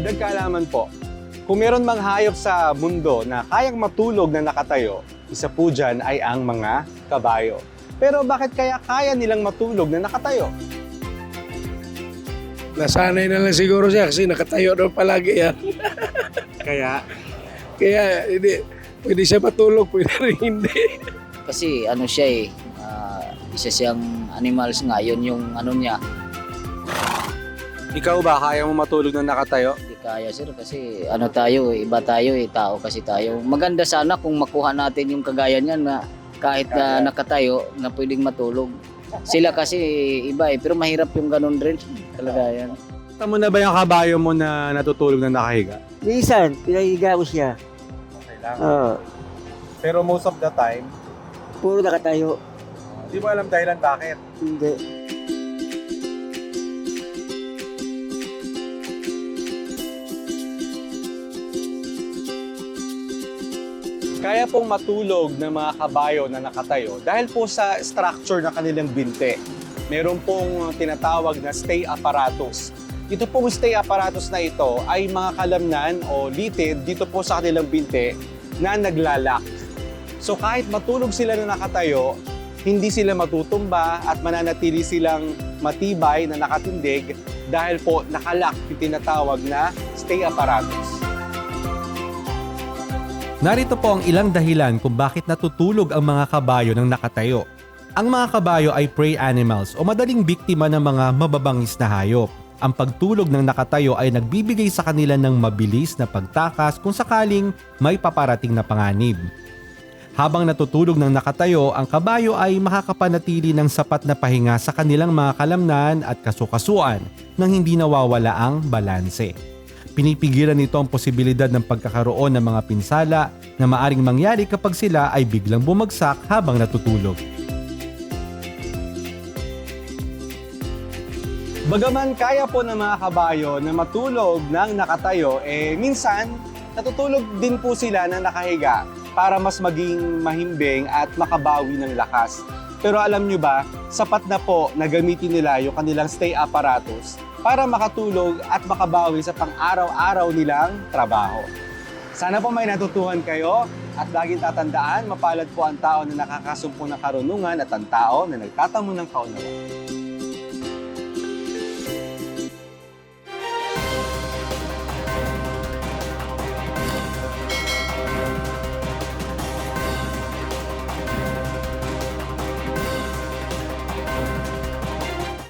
Dagdag kaalaman po, kung meron mang hayop sa mundo na kayang matulog na nakatayo, isa po dyan ay ang mga kabayo. Pero bakit kaya kaya nilang matulog na nakatayo? Nasanay na lang siguro siya kasi nakatayo daw palagi yan. Kaya, Kaya hindi, pwede siya matulog, pwede rin hindi. Kasi ano siya isa siyang animals ngayon yung ano niya. ikaw ba kaya mo matulog na nakatayo? Hindi kaya sir kasi ano tayo iba tayo tao kasi tayo. Maganda sana kung makuha natin yung kagaya niyan na kahit na nakatayo na pwedeng matulog. Sila kasi iba pero mahirap yung ganun rin kalagayan. Kita mo na ba yung kabayo mo na natutulog na nakahiga? Minsan, pinahiga ko siya. Okay lang. Oo. Pero most of the time, Puro nakatayo. di mo alam dahilan bakit. Hindi. Kaya pong matulog ng mga kabayo na nakatayo dahil po sa structure ng kanilang binte. Meron pong tinatawag na stay apparatus. Ito pong stay apparatus na ito ay mga kalamnan o litid dito po sa kanilang binte na naglalak. So kahit matulog sila na nakatayo, hindi sila matutumba at mananatili silang matibay na nakatindig dahil po nakalak yung tinatawag na stay apparatus. Narito po ang ilang dahilan kung bakit natutulog ang mga kabayo ng nakatayo. Ang mga kabayo ay prey animals o madaling biktima ng mga mababangis na hayop. Ang pagtulog ng nakatayo ay nagbibigay sa kanila ng mabilis na pagtakas kung sakaling may paparating na panganib. Habang natutulog ng nakatayo, ang kabayo ay makakapanatili ng sapat na pahinga sa kanilang mga kalamnan at kasukasuan nang hindi nawawala ang balanse. Pinipigilan nito ang posibilidad ng pagkakaroon ng mga pinsala na maaring mangyari kapag sila ay biglang bumagsak habang natutulog. Bagaman kaya po ng mga kabayo na matulog ng nakatayo, minsan natutulog din po sila ng nakahiga para mas maging mahimbing at makabawi ng lakas. Pero alam nyo ba, sapat na po na gamitin nila yung kanilang stay apparatus para makatulog at makabawi sa pang-araw-araw nilang trabaho. Sana po may natutuhan kayo at laging tatandaan, mapalad po ang tao na nakakasumpo ng karunungan at ang tao na nagtatamo ng kaunawan.